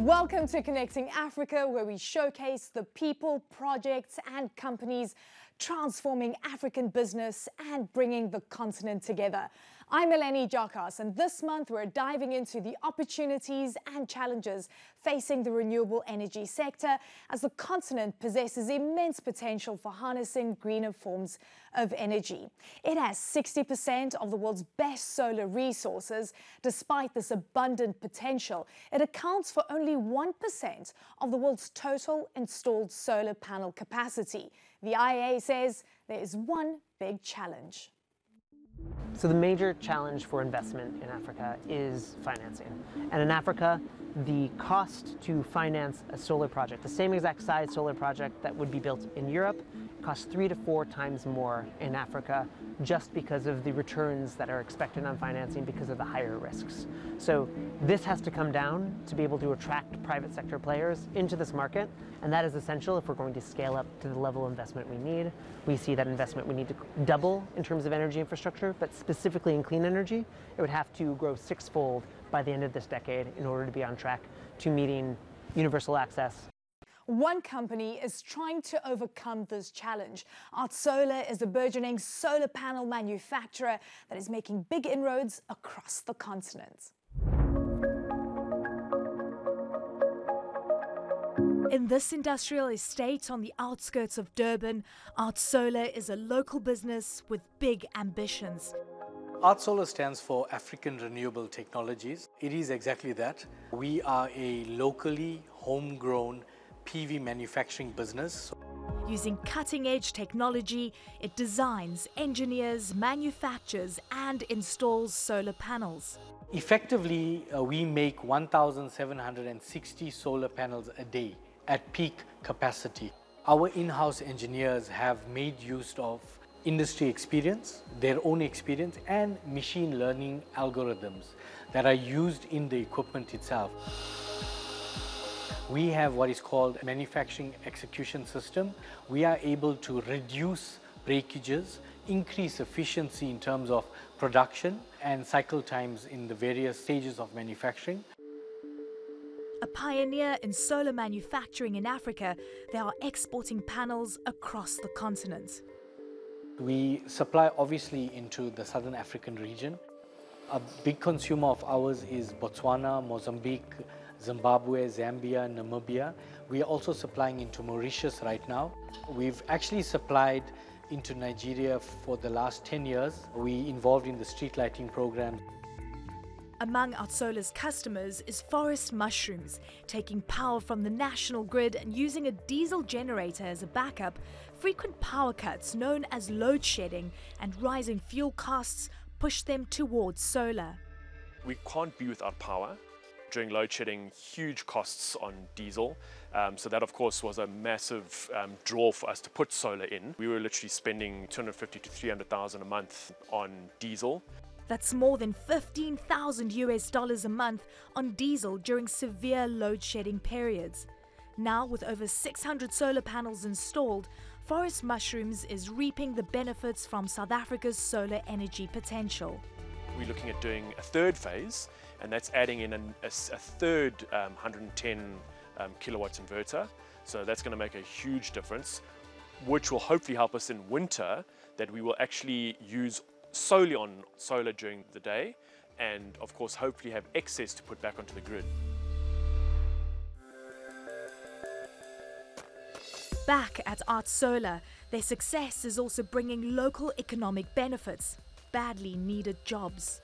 Welcome to Connecting Africa, where we showcase the people, projects and companies transforming African business and bringing the continent together. I'm Eleni Jakas, and this month we're diving into the opportunities and challenges facing the renewable energy sector as the continent possesses immense potential for harnessing greener forms of energy. It has 60% of the world's best solar resources. Despite this abundant potential, it accounts for only 1% of the world's total installed solar panel capacity. The IEA says there is one big challenge. So the major challenge for investment in Africa is financing. And in Africa, the cost to finance a solar project, the same exact size solar project that would be built in Europe, costs 3 to 4 times more in Africa just because of the returns that are expected on financing because of the higher risks. So this has to come down to be able to attract private sector players into this market, and that is essential if we're going to scale up to the level of investment we need. We see that investment we need to double in terms of energy infrastructure, but specifically in clean energy, it would have to grow 6-fold by the end of this decade in order to be on track to meeting universal access. One company is trying to overcome this challenge. Art Solar is a burgeoning solar panel manufacturer that is making big inroads across the continent. In this industrial estate on the outskirts of Durban, Art Solar is a local business with big ambitions. Art Solar stands for African Renewable Technologies. It is exactly that. We are a locally homegrown PV manufacturing business. Using cutting-edge technology, it designs, engineers, manufactures and installs solar panels. Effectively, we make 1,760 solar panels a day at peak capacity. Our in-house engineers have made use of industry experience, their own experience, and machine learning algorithms that are used in the equipment itself. We have what is called manufacturing execution system. We are able to reduce breakages, increase efficiency in terms of production and cycle times in the various stages of manufacturing. A pioneer in solar manufacturing in Africa, they are exporting panels across the continent. We supply obviously into the Southern African region. A big consumer of ours is Botswana, Mozambique, Zimbabwe, Zambia, Namibia. We are also supplying into Mauritius right now. We've actually supplied into Nigeria for the last 10 years. We involved in the street lighting program. Among Art Solar's customers is Forest Mushrooms, taking power from the national grid and using a diesel generator as a backup. Frequent power cuts, known as load shedding, and rising fuel costs push them towards solar. We can't be without power. During load shedding, huge costs on diesel. So that, of course, was a massive draw for us to put solar in. We were literally spending 250 to 300,000 a month on diesel. That's more than $15,000 a month on diesel during severe load shedding periods. Now, with over 600 solar panels installed, Forest Mushrooms is reaping the benefits from South Africa's solar energy potential. We're looking at doing a third phase, and that's adding in a third 110 kilowatts inverter. So that's going to make a huge difference, which will hopefully help us in winter, that we will actually use solely on solar during the day, and of course hopefully have excess to put back onto the grid. Back at Art Solar, their success is also bringing local economic benefits, badly needed jobs.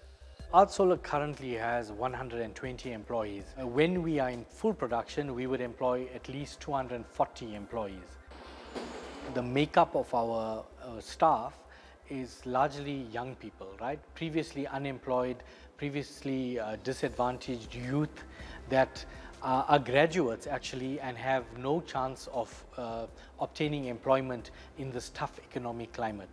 Art Solar currently has 120 employees. When we are in full production, we would employ at least 240 employees. The makeup of our staff is largely young people, right? Previously unemployed, previously disadvantaged youth that are graduates actually and have no chance of obtaining employment in this tough economic climate.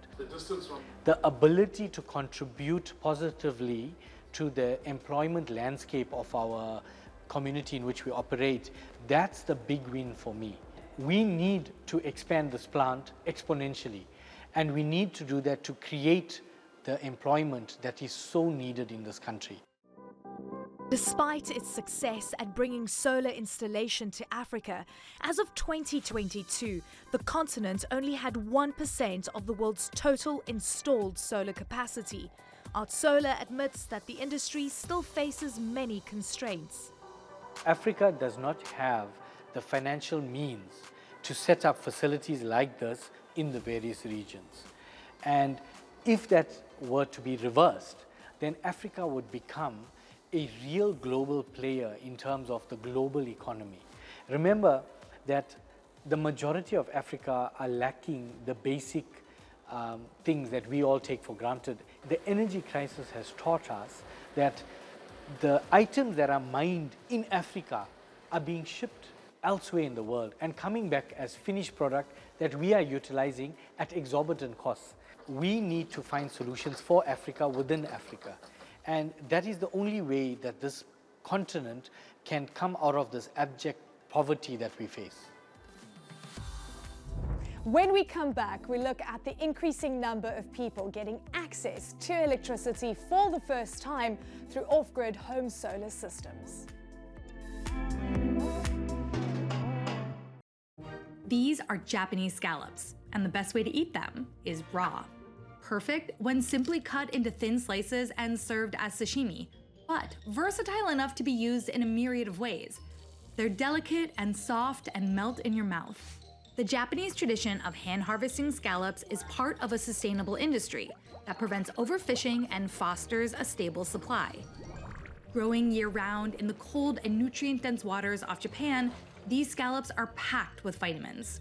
The ability to contribute positively to the employment landscape of our community in which we operate, that's the big win for me. We need to expand this plant exponentially, and we need to do that to create the employment that is so needed in this country. Despite its success at bringing solar installation to Africa, as of 2022, the continent only had 1% of the world's total installed solar capacity. Art Solar admits that the industry still faces many constraints. Africa does not have the financial means to set up facilities like this in the various regions. And if that were to be reversed, then Africa would become a real global player in terms of the global economy. Remember that the majority of Africa are lacking the basic things that we all take for granted. The energy crisis has taught us that the items that are mined in Africa are being shipped elsewhere in the world and coming back as finished product that we are utilizing at exorbitant costs. We need to find solutions for Africa within Africa. And that is the only way that this continent can come out of this abject poverty that we face. When we come back, we look at the increasing number of people getting access to electricity for the first time through off-grid home solar systems. These are Japanese scallops, and the best way to eat them is raw. Perfect when simply cut into thin slices and served as sashimi, but versatile enough to be used in a myriad of ways. They're delicate and soft and melt in your mouth. The Japanese tradition of hand harvesting scallops is part of a sustainable industry that prevents overfishing and fosters a stable supply. Growing year-round in the cold and nutrient-dense waters off Japan, these scallops are packed with vitamins.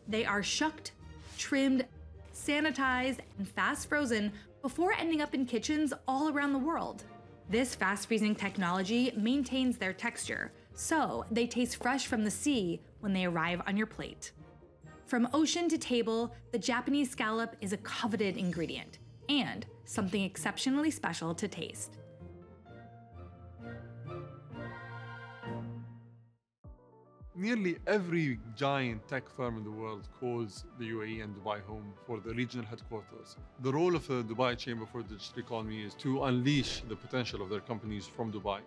They are shucked, trimmed, sanitized, and fast frozen before ending up in kitchens all around the world. This fast freezing technology maintains their texture, so they taste fresh from the sea when they arrive on your plate. From ocean to table, the Japanese scallop is a coveted ingredient and something exceptionally special to taste. Nearly every giant tech firm in the world calls the UAE and Dubai home for the regional headquarters. The role of the Dubai Chamber for the Digital Economy is to unleash the potential of their companies from Dubai.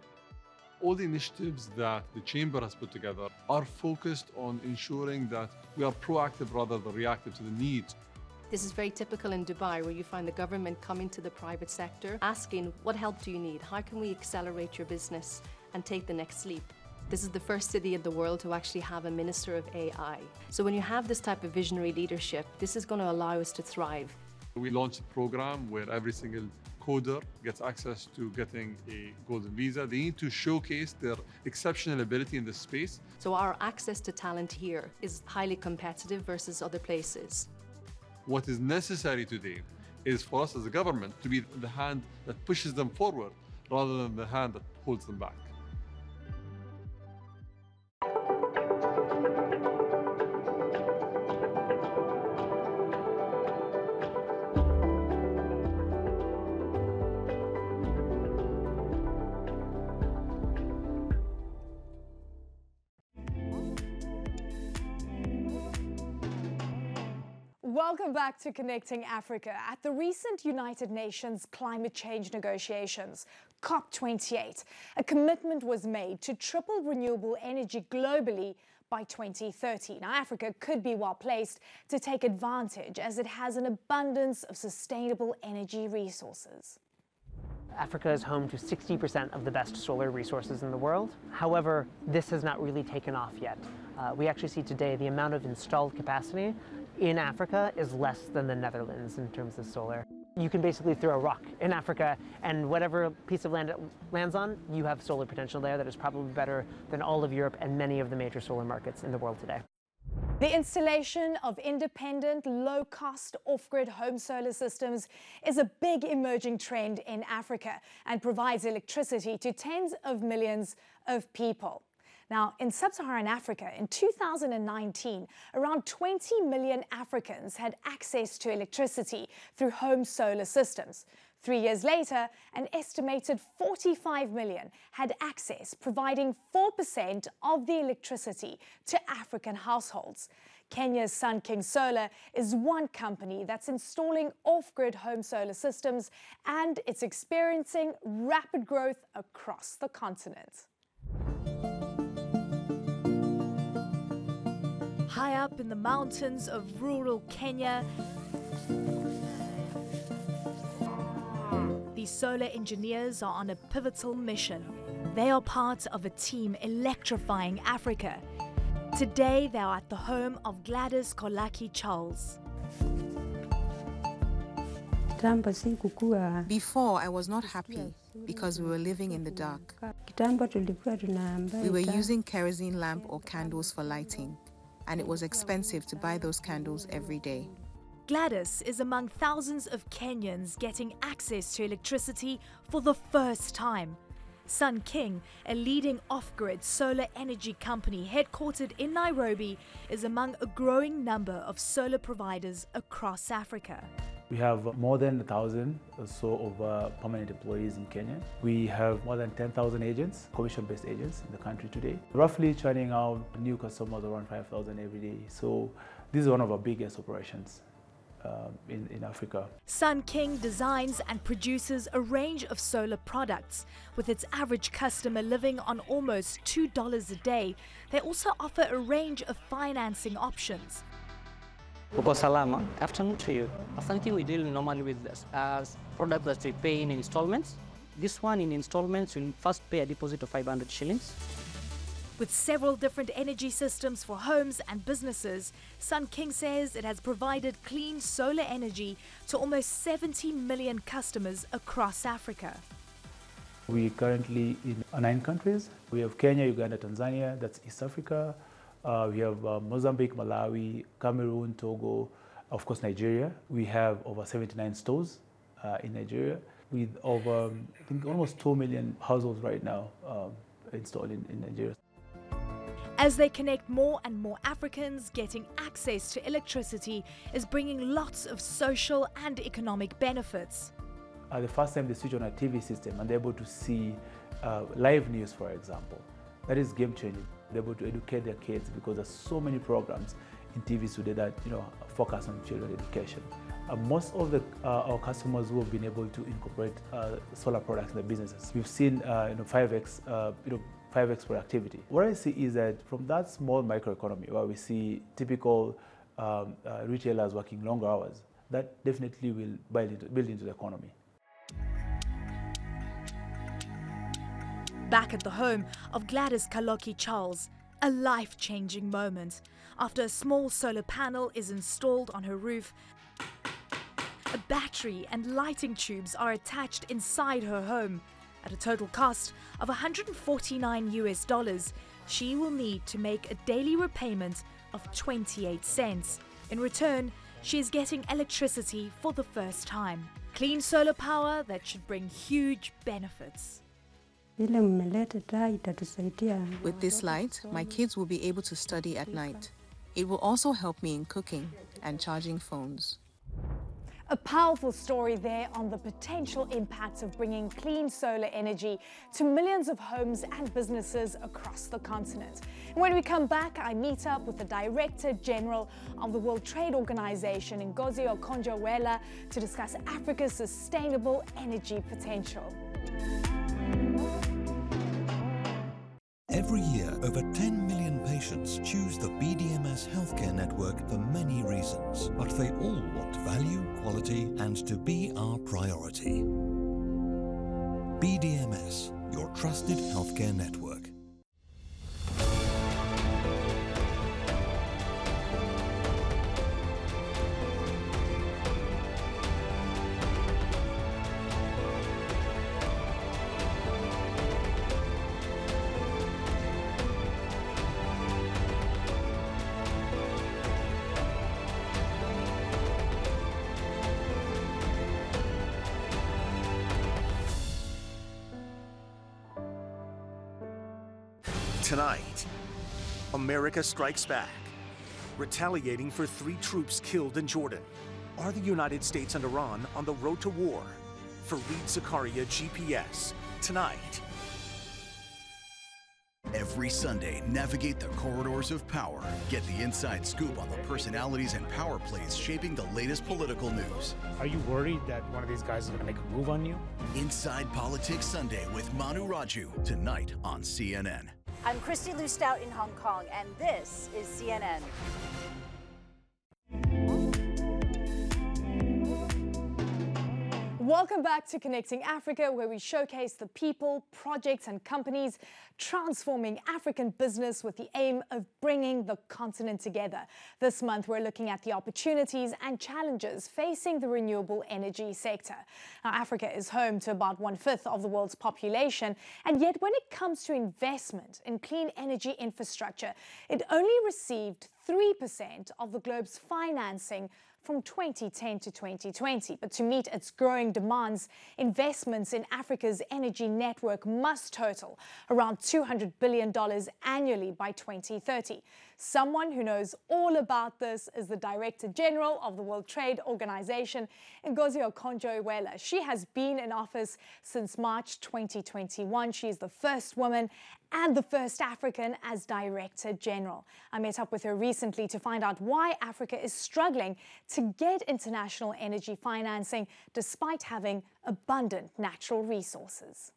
All the initiatives that the Chamber has put together are focused on ensuring that we are proactive rather than reactive to the needs. This is very typical in Dubai, where you find the government coming to the private sector, asking, what help do you need? How can we accelerate your business and take the next leap? This is the first city in the world to actually have a Minister of AI. So when you have this type of visionary leadership, this is going to allow us to thrive. We launched a program where every single coder gets access to getting a golden visa. They need to showcase their exceptional ability in this space. So our access to talent here is highly competitive versus other places. What is necessary today is for us as a government to be the hand that pushes them forward rather than the hand that holds them back. Welcome back to Connecting Africa. At the recent United Nations climate change negotiations, COP28, a commitment was made to triple renewable energy globally by 2030. Now, Africa could be well placed to take advantage as it has an abundance of sustainable energy resources. Africa is home to 60% of the best solar resources in the world. However, this has not really taken off yet. We actually see today the amount of installed capacity in Africa is less than the Netherlands in terms of solar. You can basically throw a rock in Africa and whatever piece of land it lands on, you have solar potential there that is probably better than all of Europe and many of the major solar markets in the world today. The installation of independent, low-cost, off-grid home solar systems is a big emerging trend in Africa and provides electricity to tens of millions of people. Now, in sub-Saharan Africa, in 2019, around 20 million Africans had access to electricity through home solar systems. 3 years later, an estimated 45 million had access, providing 4% of the electricity to African households. Kenya's Sun King Solar is one company that's installing off-grid home solar systems, and it's experiencing rapid growth across the continent. High up in the mountains of rural Kenya, these solar engineers are on a pivotal mission. They are part of a team electrifying Africa. Today, they are at the home of Gladys Kolaki Charles. Before, I was not happy because we were living in the dark. We were using kerosene lamp or candles for lighting, and it was expensive to buy those candles every day. Gladys is among thousands of Kenyans getting access to electricity for the first time. Sun King, a leading off-grid solar energy company headquartered in Nairobi, is among a growing number of solar providers across Africa. We have more than 1,000 or so of permanent employees in Kenya. We have more than 10,000 agents, commission-based agents in the country today. Roughly churning out new customers around 5,000 every day. So this is one of our biggest operations in Africa. Sun King designs and produces a range of solar products. With its average customer living on almost $2 a day, they also offer a range of financing options. Salama. Afternoon to you. Something we deal normally with products that we pay in installments. This one in installments, you'll first pay a deposit of 500 shillings. With several different energy systems for homes and businesses, Sun King says it has provided clean solar energy to almost 70 million customers across Africa. We are currently in 9 countries. We have Kenya, Uganda, Tanzania, that's East Africa. We have Mozambique, Malawi, Cameroon, Togo, of course Nigeria. We have over 79 stores in Nigeria with over, I think, almost 2 million households right now installed in Nigeria. As they connect more and more Africans, getting access to electricity is bringing lots of social and economic benefits. The first time they switch on a TV system and they're able to see live news, for example, that is game changing. They're able to educate their kids because there's so many programs in TV today that focus on children's education. Most of our customers who have been able to incorporate solar products in their businesses, we've seen 5x productivity. What I see is that from that small microeconomy where we see typical retailers working longer hours, that definitely will build into the economy. Back at the home of Gladys Kolaki Charles, a life-changing moment. After a small solar panel is installed on her roof, a battery and lighting tubes are attached inside her home. At a total cost of $149 US, she will need to make a daily repayment of 28 cents. In return, she is getting electricity for the first time. Clean solar power that should bring huge benefits. With this light, my kids will be able to study at night. It will also help me in cooking and charging phones. A powerful story there on the potential impacts of bringing clean solar energy to millions of homes and businesses across the continent. And when we come back, I meet up with the Director General of the World Trade Organization, Ngozi Okonjo-Iweala, to discuss Africa's sustainable energy potential. Every year, over 10 million patients choose the BDMS healthcare network for many reasons, but they all want value, quality, and to be our priority. BDMS, your trusted healthcare network. Tonight, America strikes back, retaliating for 3 troops killed in Jordan. Are the United States and Iran on the road to war? for Reed Zakaria GPS tonight. Every Sunday, navigate the corridors of power. Get the inside scoop on the personalities and power plays shaping the latest political news. Are you worried that one of these guys is going to make a move on you? Inside Politics Sunday with Manu Raju, tonight on CNN. I'm Christy Lustout in Hong Kong, and this is CNN. Welcome back to Connecting Africa, where we showcase the people, projects and companies transforming African business with the aim of bringing the continent together. This month, we're looking at the opportunities and challenges facing the renewable energy sector. Now, Africa is home to about 1/5 of the world's population, and yet when it comes to investment in clean energy infrastructure, it only received 3% of the globe's financing from 2010 to 2020. But to meet its growing demands, investments in Africa's energy network must total around $200 billion annually by 2030. Someone who knows all about this is the Director General of the World Trade Organization, Ngozi Okonjo-Iweala. She has been in office since March 2021. She is the first woman and the first African as Director General. I met up with her recently to find out why Africa is struggling to get international energy financing despite having abundant natural resources.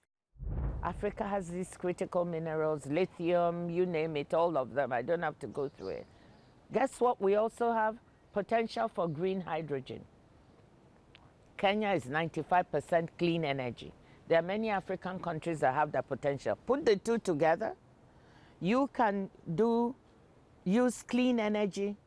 Africa has these critical minerals, lithium, you name it, all of them. I don't have to go through it. Guess what? We also have potential for green hydrogen. Kenya is 95% clean energy. There are many African countries that have that potential. Put the two together, you can use clean energy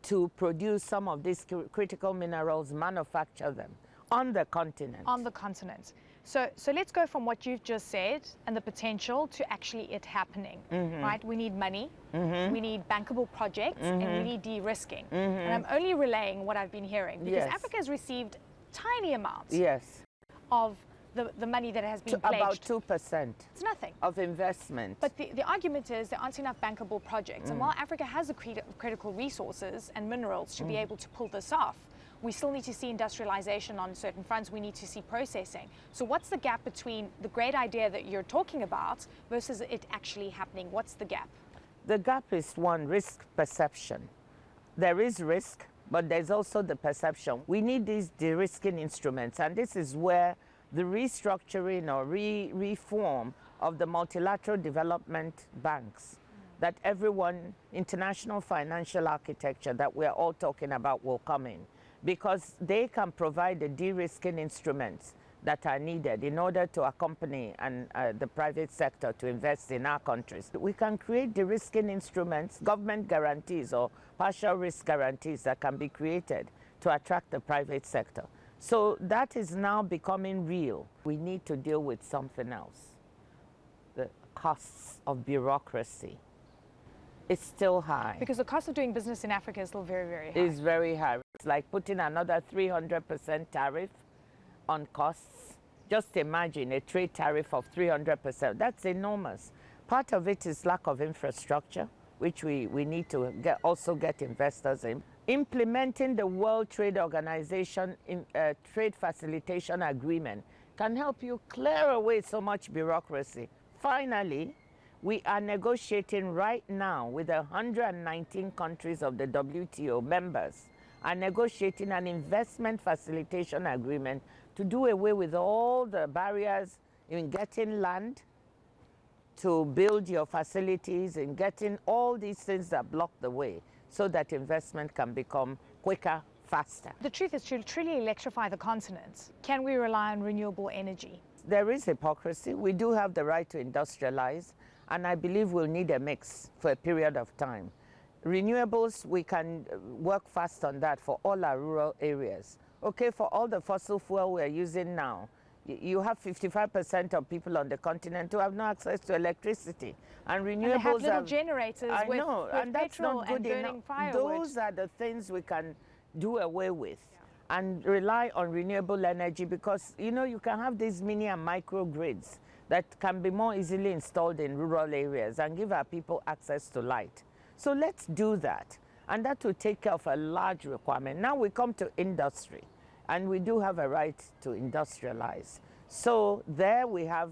to produce some of these critical minerals, manufacture them on the continent. On the continent. So let's go from what you've just said and the potential to actually it happening, right? We need money, we need bankable projects, and we need de-risking. And I'm only relaying what I've been hearing because Africa has received tiny amounts of the money that has been pledged. About 2%. It's nothing. Of investment. But the argument is there aren't enough bankable projects. And while Africa has the critical resources and minerals to be able to pull this off, we still need to see industrialization on certain fronts. We need to see processing. So what's the gap between the great idea that you're talking about versus it actually happening? What's the gap? The gap is one, risk perception. There is risk, but there's also the perception. We need these de-risking instruments, and this is where the restructuring or reform of the multilateral development banks that everyone, international financial architecture that we're all talking about will come in, because they can provide the de-risking instruments that are needed in order to accompany the private sector to invest in our countries. We can create de-risking instruments, government guarantees or partial risk guarantees that can be created to attract the private sector. So that is now becoming real. We need to deal with something else. The costs of bureaucracy. It's still high. Because the cost of doing business in Africa is still very, very high. It's very high. It's like putting another 300% tariff on costs. Just imagine a trade tariff of 300%. That's enormous. Part of it is lack of infrastructure, which we need to also get investors in. Implementing the World Trade Organization Trade Facilitation Agreement can help you clear away so much bureaucracy. Finally, we are negotiating right now with 119 countries of the WTO members, are negotiating an investment facilitation agreement to do away with all the barriers in getting land, to build your facilities, in getting all these things that block the way so that investment can become quicker, faster. The truth is, to truly electrify the continent, can we rely on renewable energy? There is hypocrisy. We do have the right to industrialize, and I believe we'll need a mix for a period of time. Renewables, we can work fast on that for all our rural areas. Okay, for all the fossil fuel we're using now, you have 55% of people on the continent who have no access to electricity. And renewables and they have little generators with and that's petrol not good and burning enough. firewood. Those are the things we can do away with and rely on renewable energy, because you can have these mini and micro grids that can be more easily installed in rural areas and give our people access to light. So let's do that, and that will take care of a large requirement. Now we come to industry. and we do have a right to industrialize. So there we have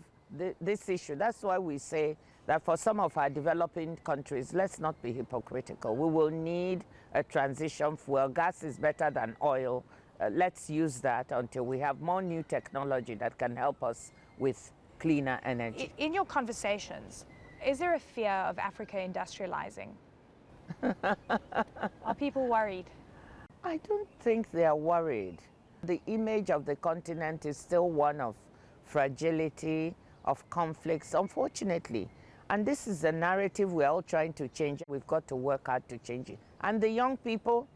this issue. That's why we say that for some of our developing countries, let's not be hypocritical. We will need a transition fuel. Gas is better than oil. Let's use that until we have more new technology that can help us with cleaner energy. In your conversations, is there a fear of Africa industrializing? Are people worried? I don't think they are worried. The image of the continent is still one of fragility, of conflicts, unfortunately. And this is the narrative we're all trying to change. We've got to work hard to change it. And the young people,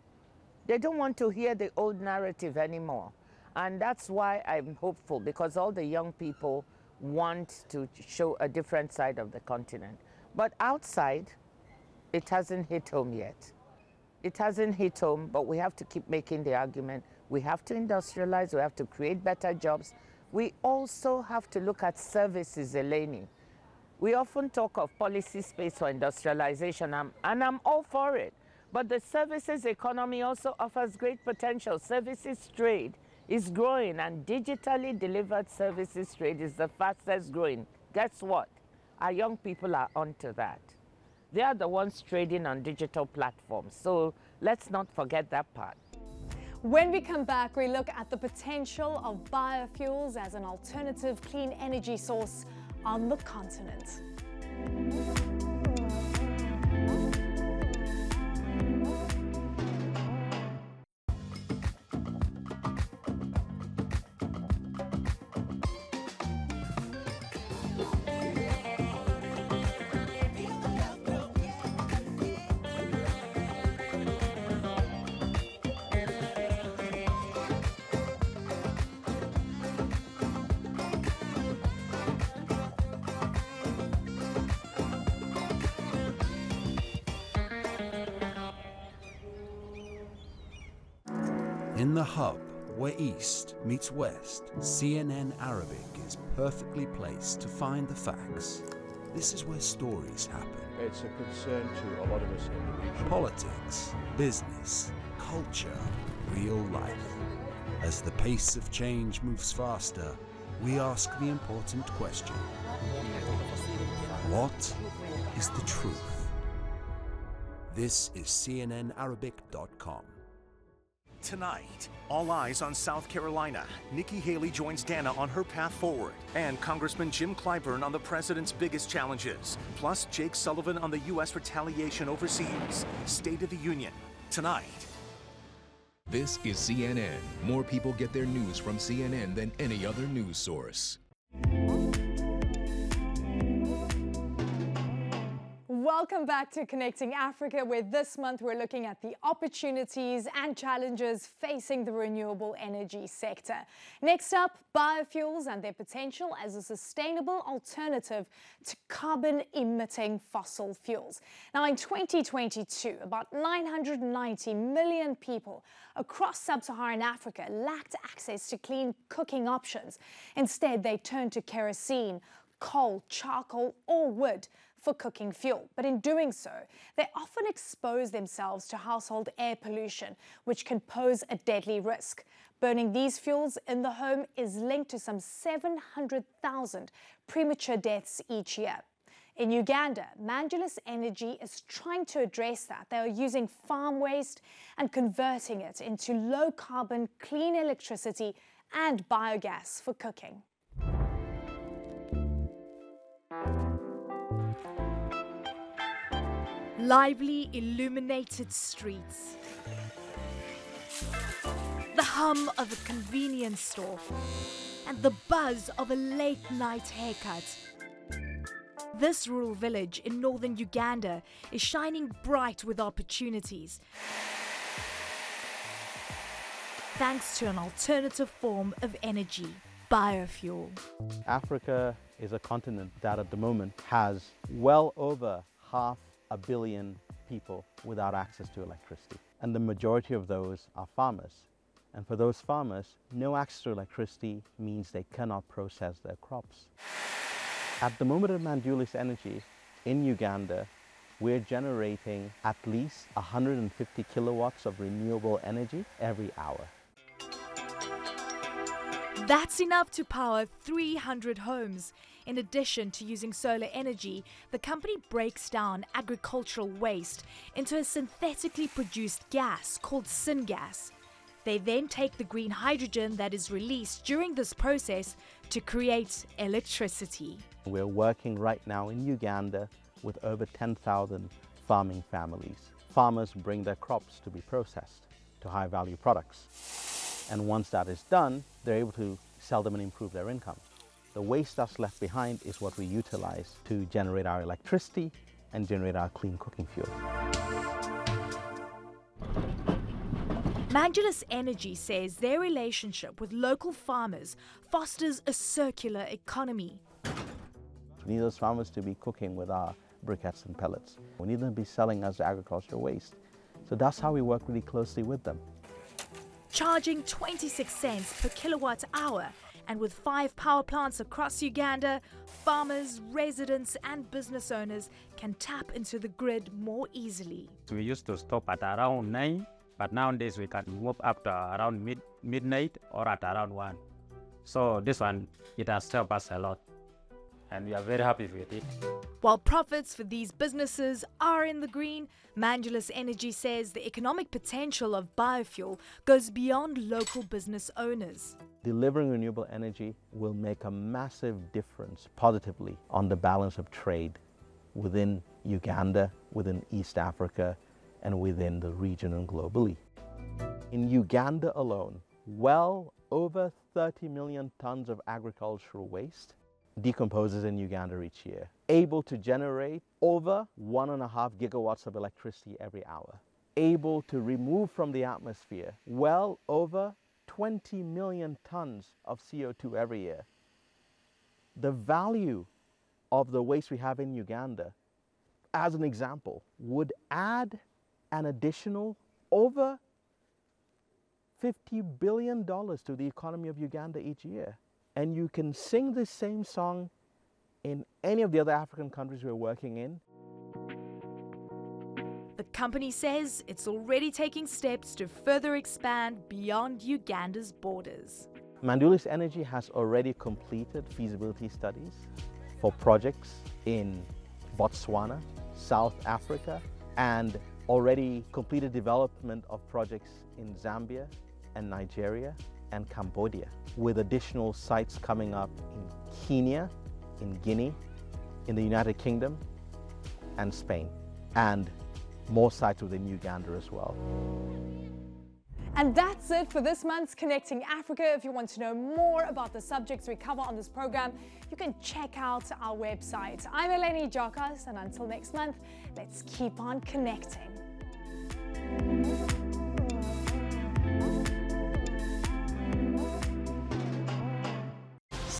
they don't want to hear the old narrative anymore. And that's why I'm hopeful, because all the young people want to show a different side of the continent. But outside, it hasn't hit home yet. It hasn't hit home, but we have to keep making the argument. We have to industrialize, we have to create better jobs. We also have to look at services, Eleni. We often talk of policy space for industrialization, and I'm all for it. But the services economy also offers great potential. Services trade is growing, and digitally delivered services trade is the fastest growing. Guess what? Our young people are onto that. They are the ones trading on digital platforms. So let's not forget that part. When we come back, we look at the potential of biofuels as an alternative clean energy source on the continent. In the hub, where East meets West, CNN Arabic is perfectly placed to find the facts. This is where stories happen. It's a concern to a lot of us in the region. Politics, business, culture, real life. As the pace of change moves faster, we ask the important question: what is the truth? This is CNNArabic.com. Tonight, all eyes on South Carolina. Nikki Haley joins Dana on her path forward, and Congressman Jim Clyburn on the president's biggest challenges. Plus, Jake Sullivan on the U.S. retaliation overseas. State of the Union, tonight. This is CNN. More people get their news from CNN than any other news source. Welcome back to Connecting Africa, where this month we're looking at the opportunities and challenges facing the renewable energy sector. Next up, biofuels and their potential as a sustainable alternative to carbon-emitting fossil fuels. Now, in 2022, about 990 million people across sub-Saharan Africa lacked access to clean cooking options. Instead, they turned to kerosene, coal, charcoal, or wood for cooking fuel. But in doing so, they often expose themselves to household air pollution, which can pose a deadly risk. Burning these fuels in the home is linked to some 700,000 premature deaths each year. In Uganda, Mandulis Energy is trying to address that. They are using farm waste and converting it into low-carbon, clean electricity and biogas for cooking. Lively, illuminated streets, the hum of a convenience store, and the buzz of a late-night haircut. This rural village in northern Uganda is shining bright with opportunities, thanks to an alternative form of energy, biofuel. Africa is a continent that at the moment has well over 500 million people without access to electricity. And the majority of those are farmers. And for those farmers, no access to electricity means they cannot process their crops. At the moment at Mandulis Energy in Uganda, we're generating at least 150 kilowatts of renewable energy every hour. That's enough to power 300 homes. In addition to using solar energy, the company breaks down agricultural waste into a synthetically produced gas called syngas. They then take the green hydrogen that is released during this process to create electricity. We're working right now in Uganda with over 10,000 farming families. Farmers bring their crops to be processed to high-value products. And once that is done, they're able to sell them and improve their income. The waste that's left behind is what we utilize to generate our electricity and generate our clean cooking fuel. Mandulus Energy says their relationship with local farmers fosters a circular economy. We need those farmers to be cooking with our briquettes and pellets. We need them to be selling us agricultural waste. So that's how we work really closely with them. Charging 26 cents per kilowatt hour, and with 5 power plants across Uganda, farmers, residents and business owners can tap into the grid more easily. We used to stop at around 9, but nowadays we can move up to around midnight or at around 1. So this one, it has helped us a lot, and we are very happy with it. While profits for these businesses are in the green, Mandulus Energy says the economic potential of biofuel goes beyond local business owners. Delivering renewable energy will make a massive difference positively on the balance of trade within Uganda, within East Africa, and within the region and globally. In Uganda alone, well over 30 million tons of agricultural waste decomposes in Uganda each year, able to generate over 1.5 gigawatts of electricity every hour, able to remove from the atmosphere well over 20 million tons of CO2 every year. The value of the waste we have in Uganda, as an example, would add an additional over $50 billion to the economy of Uganda each year. And you can sing the same song in any of the other African countries we're working in. The company says it's already taking steps to further expand beyond Uganda's borders. Mandulus Energy has already completed feasibility studies for projects in Botswana, South Africa, and already completed development of projects in Zambia and Nigeria and Cambodia, with additional sites coming up in Kenya, in Guinea, in the United Kingdom, and Spain, and more sites within Uganda as well. And that's it for this month's Connecting Africa. If you want to know more about the subjects we cover on this program, you can check out our website. I'm Eleni Jakas, and until next month, let's keep on connecting.